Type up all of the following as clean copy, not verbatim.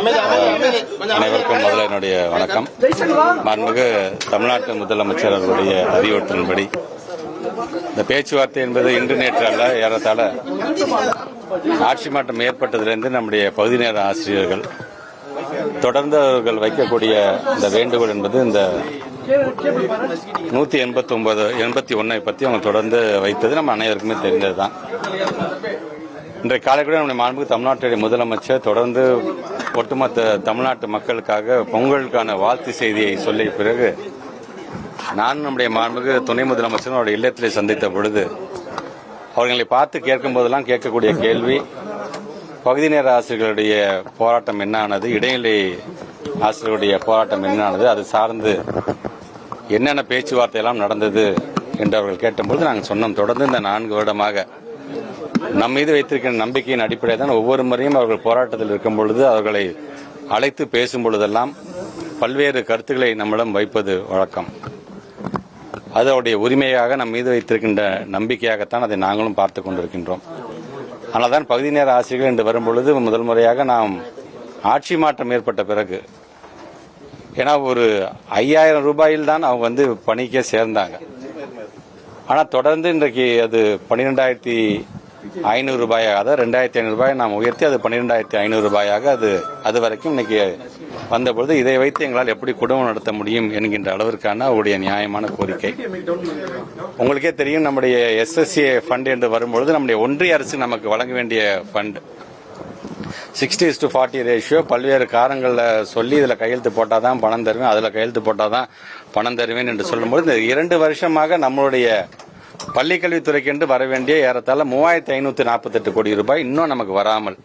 அனைவருக்கும் முதல்ல என்னுடைய வணக்கம். மாண்புமிகு தமிழ்நாட்டு முதலமைச்சர் அவர்களுடைய அறிவுறுத்தலின்படி இந்த பேச்சுவார்த்தை என்பது இன்று நேற்று அல்ல, ஏறத்தாழ ஆட்சி மாற்றம் ஏற்பட்டதிலிருந்து நம்முடைய பகுதி நேர ஆசிரியர்கள் தொடர்ந்து அவர்கள் வைக்கக்கூடிய இந்த வேண்டுகோள் என்பது இந்த 181 பற்றி அவங்க தொடர்ந்து வைத்தது நம்ம அனைவருக்குமே தெரிந்ததுதான். இன்றைய காலை கூட நம்முடைய மாண்புமிகு தமிழ்நாட்டுடைய முதலமைச்சர் தொடர்ந்து ஒட்டுமொத்த தமிழ்நாட்டு மக்களுக்காக பொங்கலுக்கான வாழ்த்து செய்தியை சொல்லிய பிறகு நான் நம்முடைய மாண்புமிகு துணை முதலமைச்சர் அவருடைய இல்லத்திலே சந்தித்த பொழுது அவர்களை பார்த்து கேட்கும் போதெல்லாம் கேட்கக்கூடிய கேள்வி, பகுதி நேர ஆசிரியர்களுடைய போராட்டம் என்ன ஆனது, இடைநிலை ஆசிரியர்களுடைய போராட்டம் என்ன ஆனது, அது சார்ந்து என்னென்ன பேச்சுவார்த்தை எல்லாம் நடந்தது என்று அவர்கள் கேட்டபொழுது நாங்கள் சொன்னோம், தொடர்ந்து இந்த 4 வருடமாக நம் மீது வைத்திருக்கிற நம்பிக்கையின் அடிப்படையில் தான் ஒவ்வொரு முறையும் அவர்கள் போராட்டத்தில் இருக்கும் பொழுது அவர்களை அழைத்து பேசும் பொழுதெல்லாம் பல்வேறு கருத்துக்களை நம்மிடம் வைப்பது வழக்கம். அது அவருடைய உரிமையாக நம் மீது வைத்திருக்கின்ற நம்பிக்கையாகத்தான் அதை நாங்களும் பார்த்து கொண்டிருக்கின்றோம். ஆனால் தான் பகுதி நேர ஆசிரியர்கள் என்று வரும்பொழுது முதல் முறையாக நாம் ஆட்சி மாற்றம் ஏற்பட்ட பிறகு, ஏன்னா ஒரு 5000 ரூபாயில் தான் அவங்க பணிக்கே சேர்ந்தாங்க. ஆனால் தொடர்ந்து இன்றைக்கு அது 12,500 ரூபாயாக, அதாவது 2,500 ரூபாயை நாம் உயர்த்தி அது 12,500 ரூபாயாக அது வரைக்கும் இன்னைக்கு வந்தபொழுது இதை வைத்து எங்களால் எப்படி குடும்பம் நடத்த முடியும் என்கின்ற அளவிற்கான அவருடைய நியாயமான கோரிக்கை. உங்களுக்கே தெரியும், நம்முடைய SSA ஃபண்ட் என்று வரும்பொழுது நம்முடைய ஒன்றிய அரசு நமக்கு வழங்க வேண்டிய ஃபண்ட் 60:40 ரேஷியோ பல்வேறு காரணங்களில் சொல்லி இதில் கையெழுத்து போட்டால் தான் பணம் தருவேன், அதில் கையெழுத்து போட்டால் தான் பணம் தருவேன் என்று சொல்லும்போது இந்த 2 வருஷமாக நம்மளுடைய பள்ளிக்கல்வித்துறைக்கு என்று வர வேண்டிய ஏறத்தாழ 3,548 கோடி ரூபாய் இன்னும் நமக்கு வராமல்,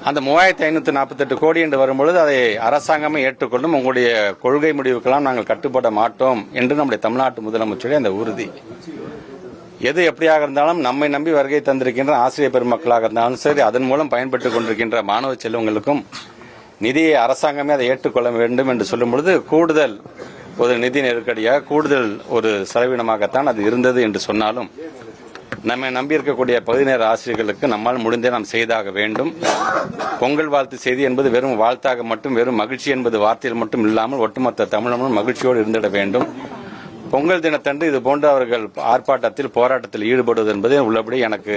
அந்த 3,548 கோடி என்று வரும்பொழுது அதை அரசாங்கமே ஏற்றுக்கொள்ளும், உங்களுடைய கொள்கை முடிவுக்கெல்லாம் நாங்கள் கட்டுப்பட மாட்டோம் என்று நம்முடைய தமிழ்நாட்டு முதலமைச்சருடைய அந்த உறுதி. எது எப்படியாக இருந்தாலும் நம்மை நம்பி வருகை தந்திருக்கின்ற ஆசிரியர் பெருமக்களாக இருந்தாலும் சரி, அதன் மூலம் பயன்பட்டுக் கொண்டிருக்கின்ற மாணவ செல்வங்களுக்கும் நிதியை அரசாங்கமே அதை ஏற்றுக்கொள்ள வேண்டும் என்று சொல்லும் பொழுது கூடுதல் ஒரு நிதி நெருக்கடியாக, கூடுதல் ஒரு செலவினமாகத்தான் அது இருந்தது என்று சொன்னாலும், நம்மை நம்பி இருக்கக்கூடிய பகுதி நேர ஆசிரியர்களுக்கு நம்மால் முடிந்தே நாம் செய்தாக வேண்டும். பொங்கல் வாழ்த்து செய்தி என்பது வெறும் வாழ்த்தாக மட்டும், வெறும் மகிழ்ச்சி என்பது வார்த்தையில் மட்டும் இல்லாமல் ஒட்டுமொத்த தமிழமும் மகிழ்ச்சியோடு இருந்திட வேண்டும். பொங்கல் தினத்தன்று இது போன்ற அவர்கள் ஆர்ப்பாட்டத்தில் போராட்டத்தில் ஈடுபடுவது என்பது உள்ளபடி எனக்கு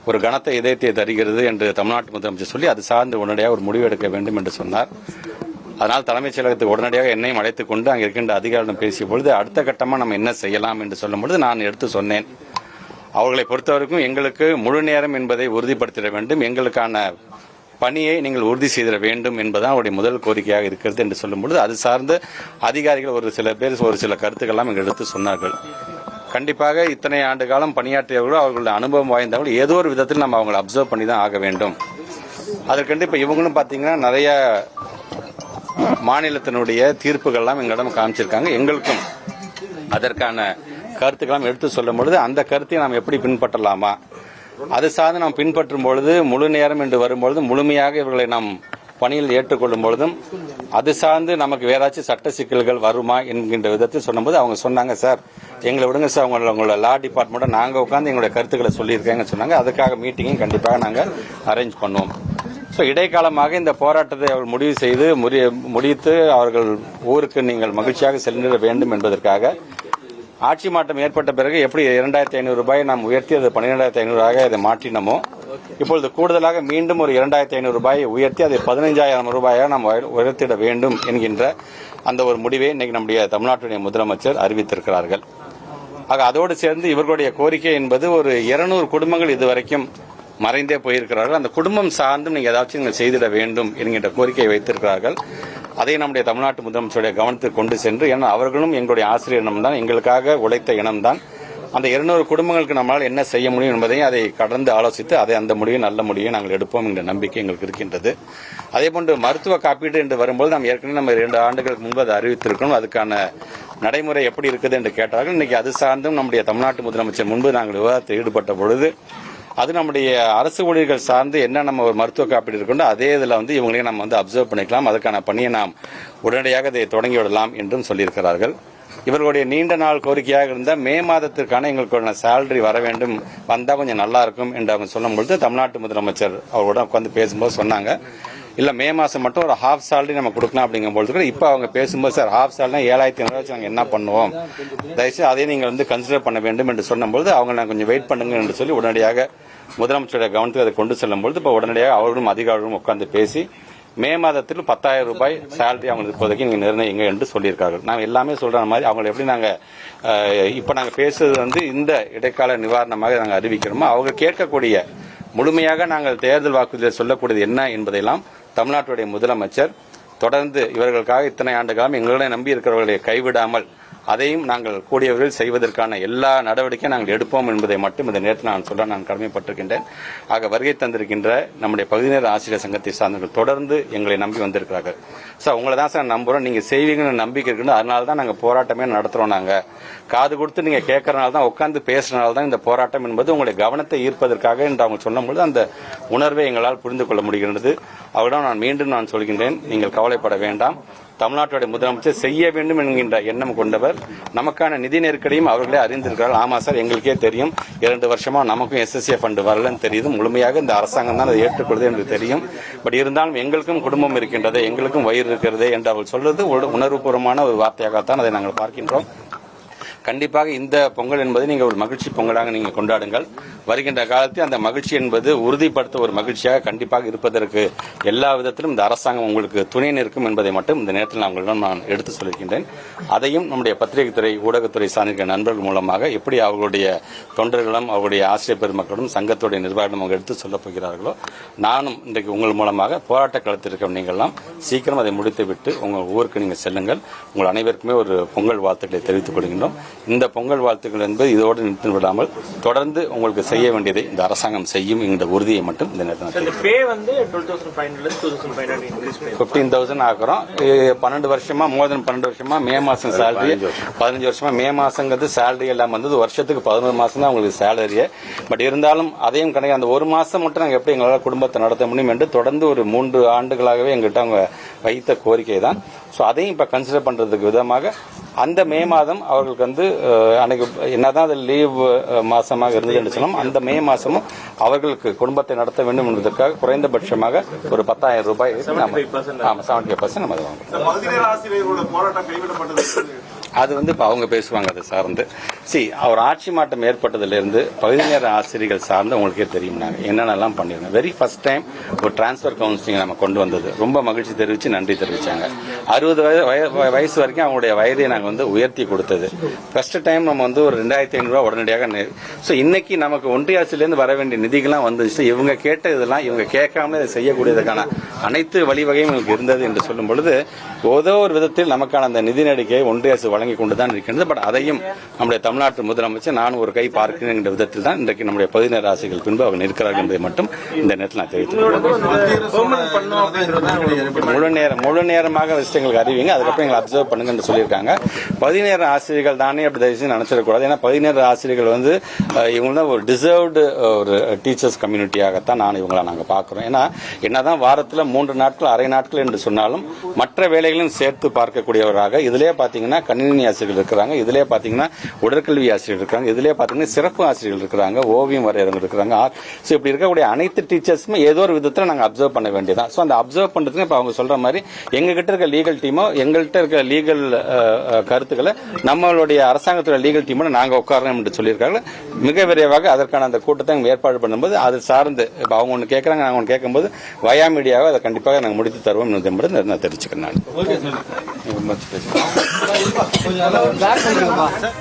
ஒரு கனத்த இதயத்தை தருகிறது என்று தமிழ்நாட்டு முதலமைச்சர் சொல்லி அது சார்ந்து உடனடியாக ஒரு முடிவு எடுக்க வேண்டும் என்று சொன்னார். அதனால் தலைமைச் செயலகத்துக்கு உடனடியாக என்னையும் அழைத்துக் கொண்டு அங்கே இருக்கின்ற அதிகாரிடம் பேசிய பொழுது அடுத்த கட்டமாக நம்ம என்ன செய்யலாம் என்று சொல்லும் பொழுது நான் எடுத்து சொன்னேன், அவர்களை பொறுத்தவரைக்கும் எங்களுக்கு முழு நேரம் என்பதை உறுதிப்படுத்திட வேண்டும், எங்களுக்கான பணியை நீங்கள் உறுதி செய்திட வேண்டும் என்பதுதான் அவருடைய முதல் கோரிக்கையாக இருக்கிறது என்று சொல்லும்பொழுது அது சார்ந்து அதிகாரிகள் ஒரு சில பேர் ஒரு சில கருத்துக்கெல்லாம் எங்கள் எடுத்து சொன்னார்கள். கண்டிப்பாக இத்தனை ஆண்டு காலம் பணியாற்றியவர்களோ அவர்களுடைய அனுபவம் வாய்ந்தவர்கள் ஏதோ ஒரு விதத்தில் நம்ம அவங்களை அப்சர்வ் பண்ணி தான் ஆக வேண்டும். அதற்கண்டு இப்போ இவங்களும் பார்த்தீங்கன்னா நிறைய மாநிலத்தினுடைய தீர்ப்புகள்லாம் எங்களிடம் காமிச்சிருக்காங்க. எங்களுக்கும் அதற்கான கருத்துக்கெல்லாம் எடுத்து சொல்லும் பொழுது அந்த கருத்தை நாம் எப்படி பின்பற்றலாமா, அது சார்ந்து நாம் பின்பற்றும் பொழுது முழு நேரம் என்று வரும்பொழுது முழுமையாக இவர்களை நாம் பணியில் ஏற்றுக்கொள்ளும் பொழுதும் அது சார்ந்து நமக்கு வேறாச்சும் சட்ட சிக்கல்கள் வருமா என்கின்ற விதத்தில் சொன்னபோது அவங்க சொன்னாங்க, சார் எங்களை விடுங்க சார், உங்களோட லா டிபார்ட்மெண்ட்டை நாங்கள் உட்காந்து எங்களுடைய கருத்துக்களை சொல்லியிருக்கேன்னு சொன்னாங்க. அதுக்காக மீட்டிங்கும் கண்டிப்பாக நாங்கள் அரேஞ்ச் பண்ணுவோம். ஸோ இடைக்காலமாக இந்த போராட்டத்தை அவர்கள் முடிவு செய்து முடித்து அவர்கள் ஊருக்கு நீங்கள் மகிழ்ச்சியாக செல்லிட வேண்டும் என்பதற்காக ஆட்சி மாற்றம் ஏற்பட்ட பிறகு எப்படி 2,500 ரூபாயை நாம் உயர்த்தி அது 12,500 அதை மாற்றினமோ, இப்பொழுது கூடுதலாக மீண்டும் ஒரு 2,500 ரூபாயை உயர்த்தி அதை 15,000 ரூபாயாக நாம் உயர்த்திட வேண்டும் என்கின்ற அந்த ஒரு முடிவை இன்னைக்கு நம்முடைய தமிழ்நாட்டுடைய முதலமைச்சர் அறிவித்திருக்கிறார்கள். ஆக அதோடு சேர்ந்து இவர்களுடைய கோரிக்கை என்பது ஒரு 200 குடும்பங்கள் இதுவரைக்கும் மறைந்தே போயிருக்கிறார்கள், அந்த குடும்பம் சார்ந்தும் நீங்கள் ஏதாச்சும் நீங்கள் செய்திட வேண்டும் என்கின்ற கோரிக்கையை வைத்திருக்கிறார்கள். அதை நம்முடைய தமிழ்நாட்டு முதலமைச்சருடைய கவனத்துக்கு கொண்டு சென்று, ஏன்னா அவர்களும் எங்களுடைய ஆசிரியர் இனம்தான், எங்களுக்காக உழைத்த இனம்தான், அந்த 200 குடும்பங்களுக்கு நம்மளால் என்ன செய்ய முடியும் என்பதையும் அதை கடந்து ஆலோசித்து அதை அந்த முடிவை நல்ல முடிவை நாங்கள் எடுப்போம் என்ற நம்பிக்கை எங்களுக்கு இருக்கின்றது. அதேபோன்று மருத்துவ காப்பீடு என்று வரும்போது நாம் ஏற்கனவே நம்ம 2 ஆண்டுகளுக்கு முன்பு அதை அறிவித்திருக்கணும். அதுக்கான நடைமுறை எப்படி இருக்குது என்று கேட்டார்கள். இன்னைக்கு அது சார்ந்தும் நம்முடைய தமிழ்நாட்டு முதலமைச்சர் முன்பு நாங்கள் விவாதத்தில் ஈடுபட்ட பொழுது அது நம்முடைய அரசு ஊழியர்கள் சார்ந்து என்ன நம்ம ஒரு மருத்துவ காப்பீடு இருக்கோ அதே இதில் இவங்களையும் நம்ம அப்சர்வ் பண்ணிக்கலாம், அதுக்கான பணியை நாம் உடனடியாக அதை தொடங்கிவிடலாம் என்றும் சொல்லியிருக்கிறார்கள். இவர்களுடைய நீண்ட நாள் கோரிக்கையாக இருந்த மே மாதத்திற்கான எங்களுக்கு சேலரி வர வேண்டும், வந்தால் கொஞ்சம் நல்லா இருக்கும் என்று அவங்க சொல்லும் பொழுது தமிழ்நாட்டு முதலமைச்சர் அவரோட உட்காந்து பேசும்போது சொன்னாங்க, இல்லை மே மாதம் மட்டும் ஒரு ஹாஃப் சேலரி நம்ம கொடுக்கலாம் அப்படிங்கும்போது கூட இப்போ அவங்க பேசும்போது சார் ஹாஃப் சேலரினா 7,500 வச்சு நாங்கள் என்ன பண்ணுவோம், தயவுசெய்து அதையும் நீங்கள் வந்து கன்சிடர் பண்ண வேண்டும் என்று சொன்னபோது அவங்க நான் கொஞ்சம் வெயிட் பண்ணுங்க என்று சொல்லி உடனடியாக முதலமைச்சருடைய கவனத்துக்கு அதை கொண்டு செல்லும்போது இப்போ உடனடியாக அவர்களும் அதிகாரிகளும் உட்கார்ந்து பேசி மே மாதத்தில் 10,000 ரூபாய் சேலரி அவங்களுக்கு இப்போதைக்கு நீங்கள் நிர்ணயிங்க என்று சொல்லியிருக்கார்கள். நாங்கள் எல்லாமே சொல்கிற மாதிரி அவங்களை எப்படி நாங்கள் இப்போ நாங்கள் பேசுறது வந்து இந்த இடைக்கால நிவாரணமாக நாங்கள் அறிவிக்கிறோமோ அவங்க கேட்கக்கூடிய முழுமையாக நாங்கள் தேர்தல் வாக்குறுதியில் சொல்லக்கூடியது என்ன என்பதையெல்லாம் தமிழ்நாட்டுடைய முதலமைச்சர் தொடர்ந்து இவர்களுக்காக இத்தனை ஆண்டு காலம் எங்களை நம்பி இருக்கிறவர்களை கைவிடாமல் அதையும் நாங்கள் கூடியவர்கள் செய்வதற்கான எல்லா நடவடிக்கையும் நாங்கள் எடுப்போம் என்பதை மட்டும் இந்த நேரத்தில் நான் சொல்ல நான் கடமைப்பட்டிருக்கின்றேன். ஆக வருகை தந்திருக்கின்ற நம்முடைய பகுதி நேர ஆசிரியர் சங்கத்தை சார்ந்தவர்கள் தொடர்ந்து எங்களை நம்பி வந்திருக்கிறார்கள். சார் உங்களை தான் சார் நம்புறோம், நீங்க செய்வீங்கன்னு நம்பிக்கை இருக்குன்னு, அதனால தான் நாங்கள் போராட்டமே நடத்துறோம். நாங்கள் காது கொடுத்து நீங்க கேட்கறதுனால தான், உட்கார்ந்து பேசுறதுனால தான் இந்த போராட்டம் என்பது உங்களுடைய கவனத்தை ஈர்ப்பதற்காக என்று அவங்க சொல்லும்போது அந்த உணர்வை எங்களால் புரிந்து கொள்ள முடிகிறது. அவரிடம் நான் மீண்டும் சொல்கின்றேன், நீங்கள் கவலைப்பட வேண்டாம். தமிழ்நாட்டுடைய முதலமைச்சர் செய்ய வேண்டும் என்கின்ற எண்ணம் கொண்டவர். நமக்கான நிதி நெருக்கடியும் அவர்களே அறிந்திருக்கிறார்கள். ஆமா சார், எங்களுக்கே தெரியும், 2 வருஷமா நமக்கும் SSA ஃபண்ட் வரலன்னு தெரியுது. முழுமையாக இந்த அரசாங்கம் தான் அதை ஏற்றுக்கொள்வது என்று தெரியும். பட் இருந்தாலும் எங்களுக்கும் குடும்பம் இருக்கின்றது, எங்களுக்கும் வயிறு இருக்கிறது என்று அவர் சொல்வது உணர்வுபூர்வமான ஒரு வார்த்தையாகத்தான் அதை நாங்கள் பார்க்கின்றோம். கண்டிப்பாக இந்த பொங்கல் என்பது நீங்கள் ஒரு மகிழ்ச்சி பொங்கலாக நீங்கள் கொண்டாடுங்கள். வருகின்ற காலத்தில் அந்த மகிழ்ச்சி என்பது உறுதிப்படுத்த ஒரு மகிழ்ச்சியாக கண்டிப்பாக இருப்பதற்கு எல்லா விதத்திலும் இந்த அரசாங்கம் உங்களுக்கு துணை நிற்கும் என்பதை மட்டும் இந்த நேரத்தில் நான் எடுத்து சொல்லியிருக்கின்றேன். அதையும் நம்முடைய பத்திரிகை துறை, ஊடகத்துறை சார்ந்த நண்பர்கள் மூலமாக எப்படி அவர்களுடைய தொண்டர்களும் அவர்களுடைய ஆசிரியர் பெருமக்களும் சங்கத்துடைய நிர்வாகம் அவங்க எடுத்து சொல்லப் போகிறார்களோ, நானும் இன்றைக்கு உங்கள் மூலமாக போராட்ட களத்தில் இருக்க நீங்கள்லாம் சீக்கிரம் அதை முடித்துவிட்டு உங்கள் ஊருக்கு நீங்கள் செல்லுங்கள். உங்கள் அனைவருக்குமே ஒரு பொங்கல் வாழ்த்துக்களை தெரிவித்துக் கொள்கின்றோம். இந்த பொங்கல் வாழ்த்துக்கள் என்பது இதோடு நிறுத்தி விடாமல் தொடர்ந்து உங்களுக்கு செய்ய வேண்டியதை இந்த அரசாங்கம் செய்யும் என்ற உறுதியை மட்டும் இந்த நேரத்தில் 15,000 ஆக்குறோம். 12 வருஷமா மோர் தென் 12 வருஷமா மே மாசம் சேலரி, 15 வருஷமா மே மாசங்கிறது சேலரி எல்லாம் வந்தது. வருஷத்துக்கு 11 மாசம் தான் உங்களுக்கு சேலரியே. பட் இருந்தாலும் அதையும் கிடையாது, அந்த ஒரு மாசம் மட்டும் நாங்கள் எப்படி எங்களால் குடும்பத்தை நடத்த முடியும் என்று தொடர்ந்து ஒரு 3 ஆண்டுகளாகவே எங்கள்கிட்ட அவங்க வைத்த கோரிக்கை தான். ஸோ அதையும் இப்போ கன்சிடர் பண்றதுக்கு விதமாக அந்த மே மாதம் அவர்களுக்கு வந்து அன்னைக்கு என்னதான் அது லீவ் மாசமாக இருந்தது என்று சொன்னோம், அந்த மே மாசமும் அவர்களுக்கு குடும்பத்தை நடத்த வேண்டும் என்பதற்காக குறைந்தபட்சமாக ஒரு 10,000 ரூபாய் 75% நம்ம அதை வாங்குறோம். அது வந்து இப்போ அவங்க பேசுவாங்க. அதை சார்ந்து அவர் ஆட்சி மாற்றம் ஏற்பட்டதிலிருந்து பகுதி நேர ஆசிரியர்கள் சார்ந்து உங்களுக்கே தெரியும் நாங்கள் என்னென்னலாம் பண்ணிருக்கோம். வெரி ஃபர்ஸ்ட் டைம் ஒரு டிரான்ஸ்பர் கவுன்சிலிங் நம்ம கொண்டு வந்தது ரொம்ப மகிழ்ச்சி தெரிவித்து நன்றி தெரிவிச்சாங்க. 60 வயசு வரைக்கும் அவங்களுடைய வயதை நாங்கள் வந்து உயர்த்தி கொடுத்தது. ஃபர்ஸ்ட் டைம் நம்ம வந்து ஒரு 2,500 ரூபாய் உடனடியாக. ஸோ இன்னைக்கு நமக்கு ஒன்றிய அரசிலிருந்து வர வேண்டிய நிதிகள்லாம் வந்துச்சு. இவங்க கேட்ட இதெல்லாம் இவங்க கேட்காமலே இதை செய்யக்கூடியதுக்கான அனைத்து வழிவகையும் இவங்களுக்கு இருந்தது என்று சொல்லும் பொழுது ஏதோ ஒரு விதத்தில் நமக்கான அந்த நிதி நெருக்கடியை ஒன்றிய அரசு வழங்கி கொண்டுதான் இருக்கின்றது. பட் அதையும் நம்முடைய தமிழ்நாட்டு முதலமைச்சர் நான் ஒரு கை பார்க்கிறேன் என்ற விதத்தில் தான் இன்றைக்கு நம்முடைய பகுதி நேர ஆசிரியர்கள் பின்பு அவங்க நிற்கிறார்கள் என்பதை மட்டும் இந்த நேரத்தில் நான் தெரிவித்துள்ளேன். முழு நேரமாக விஷயங்களுக்கு அறிவிங்க, அதுக்கப்புறம் எங்களை அப்சர்வ் பண்ணுங்க என்று சொல்லியிருக்காங்க. பகுதி நேர ஆசிரியர்கள் தானே அப்படி தயவுசெய்து நினைச்சிடக்கூடாது. ஏன்னா பகுதி நேர ஆசிரியர்கள் வந்து இவங்க தான் ஒரு டிசர்வ்டு ஒரு டீச்சர்ஸ் கம்யூனிட்டியாகத்தான் நான் இவங்களை நாங்கள் பார்க்கிறோம். ஏன்னா என்னதான் வாரத்தில் 3 நாட்கள் அரை நாட்கள் என்று சொன்னாலும் மற்ற வேலைகளையும் சேர்த்து பார்க்கக்கூடியவராக இதிலே பாத்தீங்கன்னா கணினி ஆசிரியர்கள் இருக்கிறாங்க, இதிலே பாத்தீங்கன்னா உடற்கல்வி ஆசிரியர்கள் இருக்காங்க, இதிலே பாத்தீங்கன்னா சிறப்பு ஆசிரியர்கள் இருக்கிறாங்க, ஓவியம் வரையறவங்க இருக்கிறாங்க. இப்படி இருக்கக்கூடிய அனைத்து டீச்சர்ஸுமே ஏதோ ஒரு விதத்தில் நாங்கள் அப்சர்வ் பண்ண வேண்டியதான். ஸோ அந்த அப்சர்வ் பண்றதுக்கு இப்போ அவங்க சொல்ற மாதிரி எங்ககிட்ட இருக்க லீகல் டீமோ எங்கள்கிட்ட இருக்க லீகல் கருத்துக்களை நம்மளுடைய அரசாங்கத்துடைய லீகல் டீமோட நாங்கள் உட்காரணும் என்று சொல்லியிருக்காங்க. மிக விரைவாக அதற்கான அந்த கூட்டத்தை ஏற்பாடு பண்ணும்போது அது சார்ந்து இப்போ அவங்க ஒன்று கேட்கறாங்க, நாங்கள் ஒன்று கேட்கும்போது வயா மீடியாவை அதை கண்டிப்பாக நாங்கள் முடித்து தருவோம் என்பதை நான் தெரிவிச்சுக்கிறேன். நான்